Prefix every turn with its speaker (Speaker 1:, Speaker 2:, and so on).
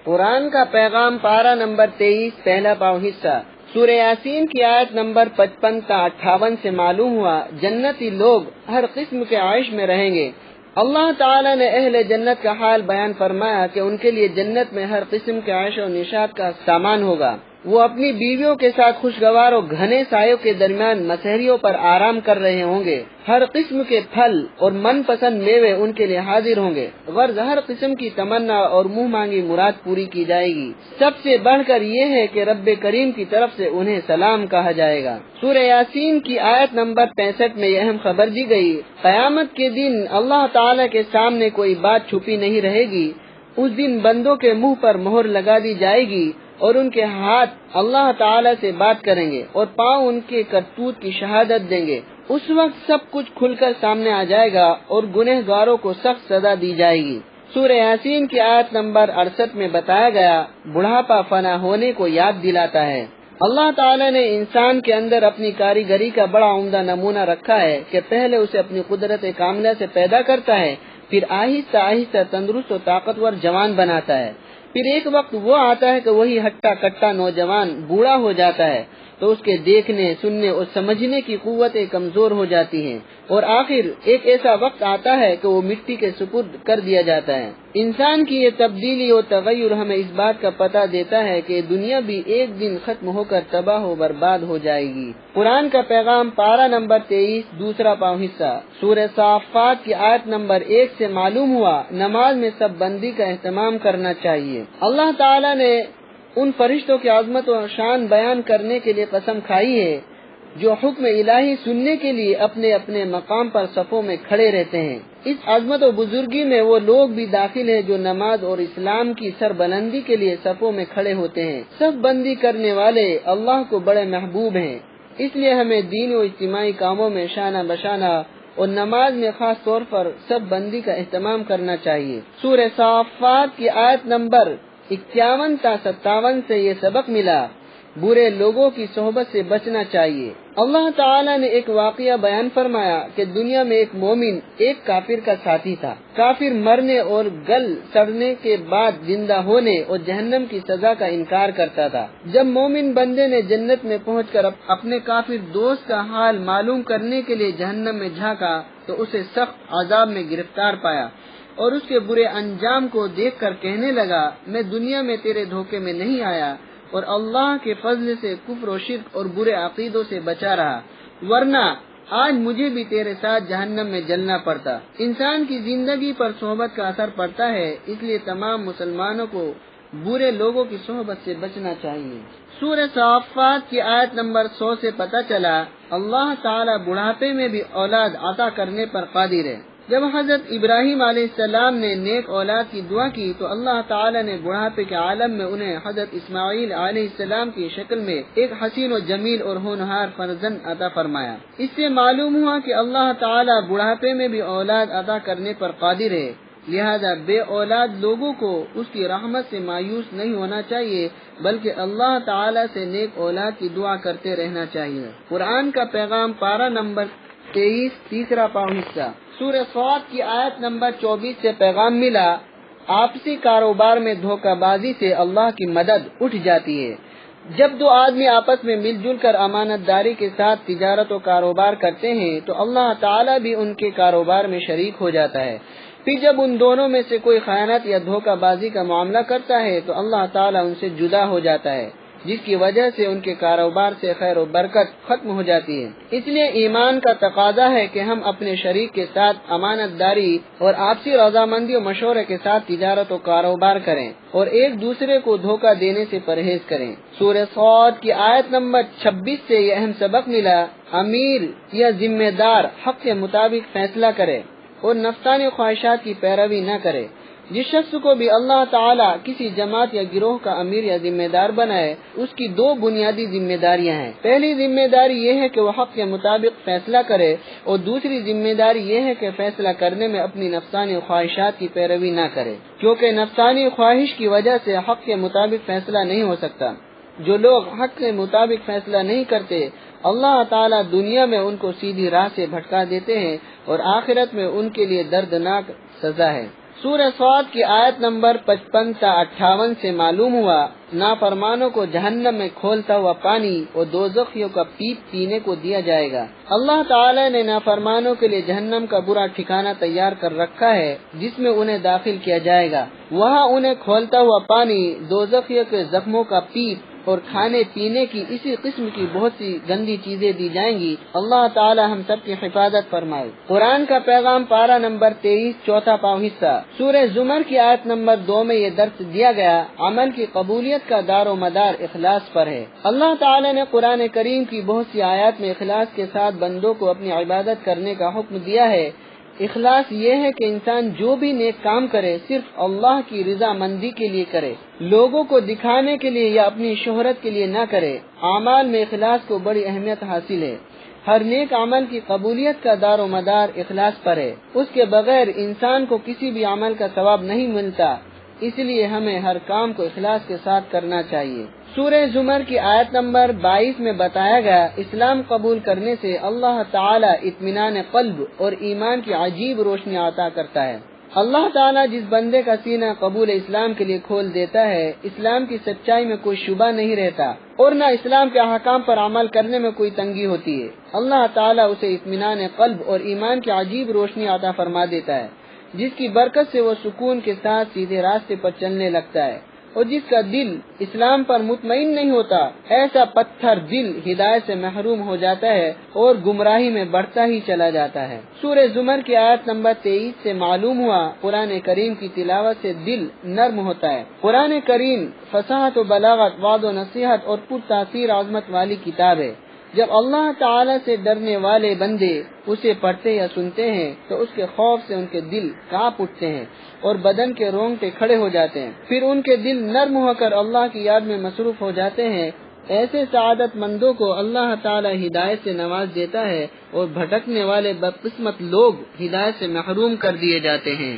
Speaker 1: قرآن کا پیغام پارہ نمبر 23 پہلا پاؤ حصہ سورہ یاسین کی آیت نمبر 55 تا 58 سے معلوم ہوا جنتی لوگ ہر قسم کے عیش میں رہیں گے۔ اللہ تعالیٰ نے اہل جنت کا حال بیان فرمایا کہ ان کے لیے جنت میں ہر قسم کے عیش و نشاط کا سامان ہوگا۔ وہ اپنی بیویوں کے ساتھ خوشگوار و گھنے سایوں کے درمیان مسحریوں پر آرام کر رہے ہوں گے۔ ہر قسم کے پھل اور من پسند میوے ان کے لیے حاضر ہوں گے، غرض ہر قسم کی تمنا اور منہ مانگی مراد پوری کی جائے گی۔ سب سے بڑھ کر یہ ہے کہ رب کریم کی طرف سے انہیں سلام کہا جائے گا۔ سورہ یاسین کی آیت نمبر 65 میں یہ اہم خبر دی گئی، قیامت کے دن اللہ تعالیٰ کے سامنے کوئی بات چھپی نہیں رہے گی۔ اس دن بندوں کے منہ پر مہر لگا دی جائے گی اور ان کے ہاتھ اللہ تعالیٰ سے بات کریں گے اور پاؤں ان کے کرتوت کی شہادت دیں گے۔ اس وقت سب کچھ کھل کر سامنے آ جائے گا اور گنہگاروں کو سخت سزا دی جائے گی۔ سورہ یاسین کی آیت نمبر 68 میں بتایا گیا بڑھاپا فنا ہونے کو یاد دلاتا ہے۔ اللہ تعالیٰ نے انسان کے اندر اپنی کاریگری کا بڑا عمدہ نمونہ رکھا ہے کہ پہلے اسے اپنی قدرت کاملہ سے پیدا کرتا ہے، پھر آہستہ آہستہ تندرست و طاقتور جوان بناتا ہے۔ پھر ایک وقت وہ آتا ہے کہ وہی ہٹا کٹا نوجوان بوڑھا ہو جاتا ہے تو اس کے دیکھنے، سننے اور سمجھنے کی قوتیں کمزور ہو جاتی ہیں، اور آخر ایک ایسا وقت آتا ہے کہ وہ مٹی کے سپرد کر دیا جاتا ہے۔ انسان کی یہ تبدیلی اور تغیر ہمیں اس بات کا پتہ دیتا ہے کہ دنیا بھی ایک دن ختم ہو کر تباہ و برباد ہو جائے گی۔ قرآن کا پیغام پارہ نمبر 23 دوسرا پاؤ حصہ سورہ صافات کی آیت نمبر 1 سے معلوم ہوا نماز میں سب بندی کا اہتمام کرنا چاہیے۔ اللہ تعالیٰ نے ان فرشتوں کی عظمت و شان بیان کرنے کے لیے قسم کھائی ہے جو حکم الہی سننے کے لیے اپنے اپنے مقام پر صفوں میں کھڑے رہتے ہیں۔ اس عظمت و بزرگی میں وہ لوگ بھی داخل ہیں جو نماز اور اسلام کی سربلندی کے لیے صفوں میں کھڑے ہوتے ہیں۔ صف بندی کرنے والے اللہ کو بڑے محبوب ہیں، اس لیے ہمیں دین و اجتماعی کاموں میں شانہ بشانہ اور نماز میں خاص طور پر صف بندی کا اہتمام کرنا چاہیے۔ سورہ صافات کی آیت نمبر 51 تا 57 سے یہ سبق ملا، برے لوگوں کی صحبت سے بچنا چاہیے۔ اللہ تعالیٰ نے ایک واقعہ بیان فرمایا کہ دنیا میں ایک مومن ایک کافر کا ساتھی تھا۔ کافر مرنے اور گل سڑنے کے بعد زندہ ہونے اور جہنم کی سزا کا انکار کرتا تھا۔ جب مومن بندے نے جنت میں پہنچ کر اپنے کافر دوست کا حال معلوم کرنے کے لیے جہنم میں جھانکا تو اسے سخت عذاب میں گرفتار پایا اور اس کے برے انجام کو دیکھ کر کہنے لگا، میں دنیا میں تیرے دھوکے میں نہیں آیا اور اللہ کے فضل سے کفر و شرک اور برے عقیدوں سے بچا رہا، ورنہ آج مجھے بھی تیرے ساتھ جہنم میں جلنا پڑتا۔ انسان کی زندگی پر صحبت کا اثر پڑتا ہے، اس لیے تمام مسلمانوں کو برے لوگوں کی صحبت سے بچنا چاہیے۔ سورہ صافات کی آیت نمبر 100 سے پتہ چلا اللہ تعالی بڑھاپے میں بھی اولاد عطا کرنے پر قادر ہے۔ جب حضرت ابراہیم علیہ السلام نے نیک اولاد کی دعا کی تو اللہ تعالی نے بڑھاپے کے عالم میں انہیں حضرت اسماعیل علیہ السلام کی شکل میں ایک حسین و جمیل اور ہونہار فرزند عطا فرمایا۔ اس سے معلوم ہوا کہ اللہ تعالی بڑھاپے میں بھی اولاد عطا کرنے پر قادر ہے، لہذا بے اولاد لوگوں کو اس کی رحمت سے مایوس نہیں ہونا چاہیے بلکہ اللہ تعالی سے نیک اولاد کی دعا کرتے رہنا چاہیے۔ قرآن کا پیغام پارہ نمبر 23 تیسرا پاؤ حصہ سورہ صاد کی آیت نمبر 24 سے پیغام ملا، آپسی کاروبار میں دھوکہ بازی سے اللہ کی مدد اٹھ جاتی ہے۔ جب دو آدمی آپس میں مل جل کر امانت داری کے ساتھ تجارت و کاروبار کرتے ہیں تو اللہ تعالیٰ بھی ان کے کاروبار میں شریک ہو جاتا ہے۔ پھر جب ان دونوں میں سے کوئی خیانت یا دھوکہ بازی کا معاملہ کرتا ہے تو اللہ تعالیٰ ان سے جدا ہو جاتا ہے، جس کی وجہ سے ان کے کاروبار سے خیر و برکت ختم ہو جاتی ہے۔ اس لیے ایمان کا تقاضا ہے کہ ہم اپنے شریک کے ساتھ امانت داری اور آپسی رضامندی و مشورے کے ساتھ تجارت و کاروبار کریں اور ایک دوسرے کو دھوکہ دینے سے پرہیز کریں۔ سورہ صاد کی آیت نمبر 26 سے یہ اہم سبق ملا، امیر یا ذمہ دار حق کے مطابق فیصلہ کرے اور نفسانی خواہشات کی پیروی نہ کرے۔ جس شخص کو بھی اللہ تعالیٰ کسی جماعت یا گروہ کا امیر یا ذمہ دار بنائے اس کی دو بنیادی ذمہ داریاں ہیں۔ پہلی ذمہ داری یہ ہے کہ وہ حق کے مطابق فیصلہ کرے اور دوسری ذمہ داری یہ ہے کہ فیصلہ کرنے میں اپنی نفسانی خواہشات کی پیروی نہ کرے، کیونکہ نفسانی خواہش کی وجہ سے حق کے مطابق فیصلہ نہیں ہو سکتا۔ جو لوگ حق کے مطابق فیصلہ نہیں کرتے اللہ تعالیٰ دنیا میں ان کو سیدھی راہ سے بھٹکا دیتے ہیں اور آخرت میں ان کے لیے دردناک سزا ہے۔ سورہ صاد کی آیت نمبر 55 تا 58 سے معلوم ہوا نافرمانوں کو جہنم میں کھولتا ہوا پانی اور دوزخیوں کا پیپ پینے کو دیا جائے گا۔ اللہ تعالی نے نافرمانوں کے لیے جہنم کا برا ٹھکانہ تیار کر رکھا ہے جس میں انہیں داخل کیا جائے گا۔ وہاں انہیں کھولتا ہوا پانی، دوزخیوں کے زخموں کا پیپ اور کھانے پینے کی اسی قسم کی بہت سی گندی چیزیں دی جائیں گی۔ اللہ تعالی ہم سب کی حفاظت فرمائے۔ قرآن کا پیغام پارہ نمبر 23 چوتھا پاؤں حصہ سورہ زمر کی آیت نمبر 2 میں یہ درس دیا گیا عمل کی قبولیت کا دار و مدار اخلاص پر ہے۔ اللہ تعالی نے قرآن کریم کی بہت سی آیات میں اخلاص کے ساتھ بندوں کو اپنی عبادت کرنے کا حکم دیا ہے۔ اخلاص یہ ہے کہ انسان جو بھی نیک کام کرے صرف اللہ کی رضا مندی کے لیے کرے، لوگوں کو دکھانے کے لیے یا اپنی شہرت کے لیے نہ کرے۔ اعمال میں اخلاص کو بڑی اہمیت حاصل ہے۔ ہر نیک عمل کی قبولیت کا دار و مدار اخلاص پر ہے۔ اس کے بغیر انسان کو کسی بھی عمل کا ثواب نہیں ملتا، اس لیے ہمیں ہر کام کو اخلاص کے ساتھ کرنا چاہیے۔ سورہ زمر کی آیت نمبر 22 میں بتایا گیا اسلام قبول کرنے سے اللہ تعالی اطمینان قلب اور ایمان کی عجیب روشنی عطا کرتا ہے۔ اللہ تعالیٰ جس بندے کا سینہ قبول اسلام کے لیے کھول دیتا ہے، اسلام کی سچائی میں کوئی شبہ نہیں رہتا اور نہ اسلام کے احکام پر عمل کرنے میں کوئی تنگی ہوتی ہے۔ اللہ تعالیٰ اسے اطمینان قلب اور ایمان کی عجیب روشنی عطا فرما دیتا ہے، جس کی برکت سے وہ سکون کے ساتھ سیدھے راستے پر چلنے لگتا ہے، اور جس کا دل اسلام پر مطمئن نہیں ہوتا ایسا پتھر دل ہدایت سے محروم ہو جاتا ہے اور گمراہی میں بڑھتا ہی چلا جاتا ہے۔ سورہ زمر کی آیت نمبر 23 سے معلوم ہوا قرآن کریم کی تلاوت سے دل نرم ہوتا ہے۔ قرآن کریم فصاحت و بلاغت، وعظ و نصیحت اور پر تاثیر عظمت والی کتاب ہے۔ جب اللہ تعالی سے ڈرنے والے بندے اسے پڑھتے یا سنتے ہیں تو اس کے خوف سے ان کے دل کانپ اٹھتے ہیں اور بدن کے رونگٹے کھڑے ہو جاتے ہیں، پھر ان کے دل نرم ہو کر اللہ کی یاد میں مصروف ہو جاتے ہیں۔ ایسے سعادت مندوں کو اللہ تعالی ہدایت سے نواز دیتا ہے اور بھٹکنے والے بدقسمت لوگ ہدایت سے محروم کر دیے جاتے ہیں۔